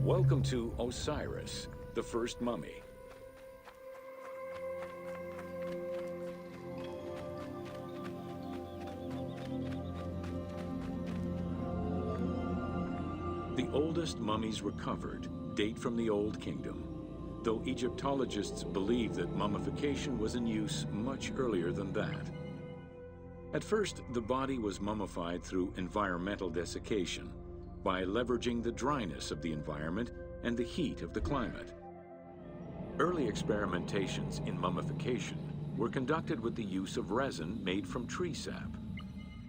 Welcome to Osiris, the first mummy. The oldest mummies recovered date from the Old Kingdom, though Egyptologists believe that mummification was in use much earlier than that. At first, the body was mummified through environmental desiccation, by leveraging the dryness of the environment and the heat of the climate. Early experimentations in mummification were conducted with the use of resin made from tree sap.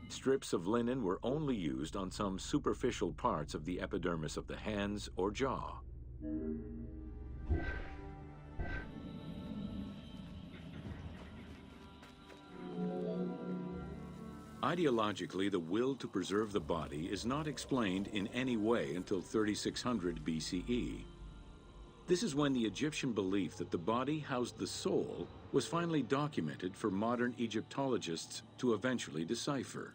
Strips of linen were only used on some superficial parts of the epidermis of the hands or jaw. Ideologically, the will to preserve the body is not explained in any way until 3600 BCE. This is when the Egyptian belief that the body housed the soul was finally documented for modern Egyptologists to eventually decipher.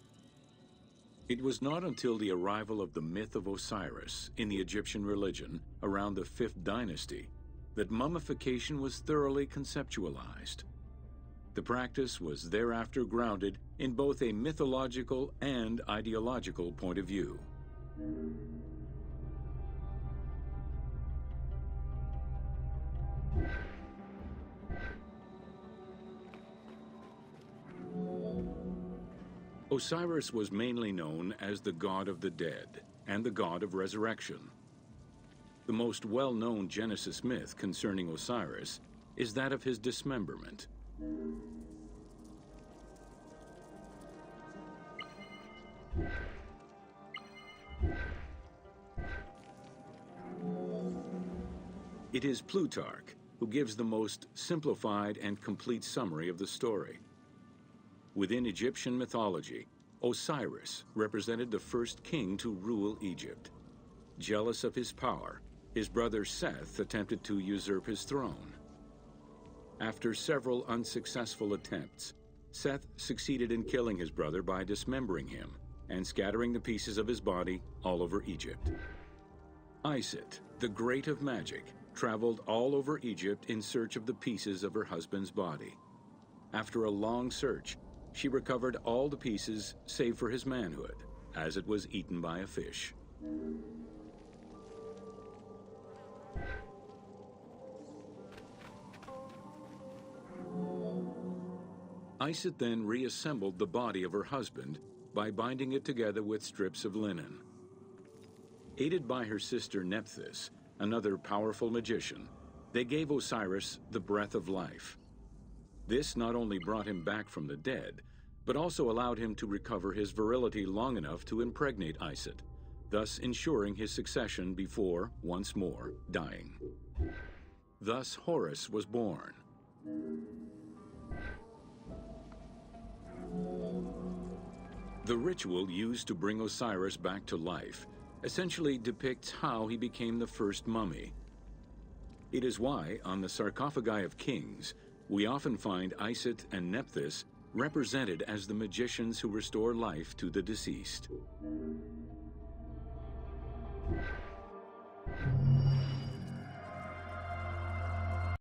It was not until the arrival of the myth of Osiris in the Egyptian religion around the 5th dynasty that mummification was thoroughly conceptualized. The practice was thereafter grounded in both a mythological and ideological point of view. Osiris was mainly known as the god of the dead and the god of resurrection. The most well-known Genesis myth concerning Osiris is that of his dismemberment. It is Plutarch who gives the most simplified and complete summary of the story. Within Egyptian mythology, Osiris represented the first king to rule Egypt. Jealous of his power, his brother Seth attempted to usurp his throne. After several unsuccessful attempts, Seth succeeded in killing his brother by dismembering him and scattering the pieces of his body all over Egypt. Isis, the great of magic, traveled all over Egypt in search of the pieces of her husband's body. After a long search, she recovered all the pieces save for his manhood, as it was eaten by a fish. Isis then reassembled the body of her husband by binding it together with strips of linen. Aided by her sister Nephthys, another powerful magician, they gave Osiris the breath of life. This not only brought him back from the dead, but also allowed him to recover his virility long enough to impregnate Isis, thus ensuring his succession before, once more, dying. Thus Horus was born. The ritual used to bring Osiris back to life essentially depicts how he became the first mummy. It is why, on the sarcophagi of kings, we often find Isis and Nephthys represented as the magicians who restore life to the deceased.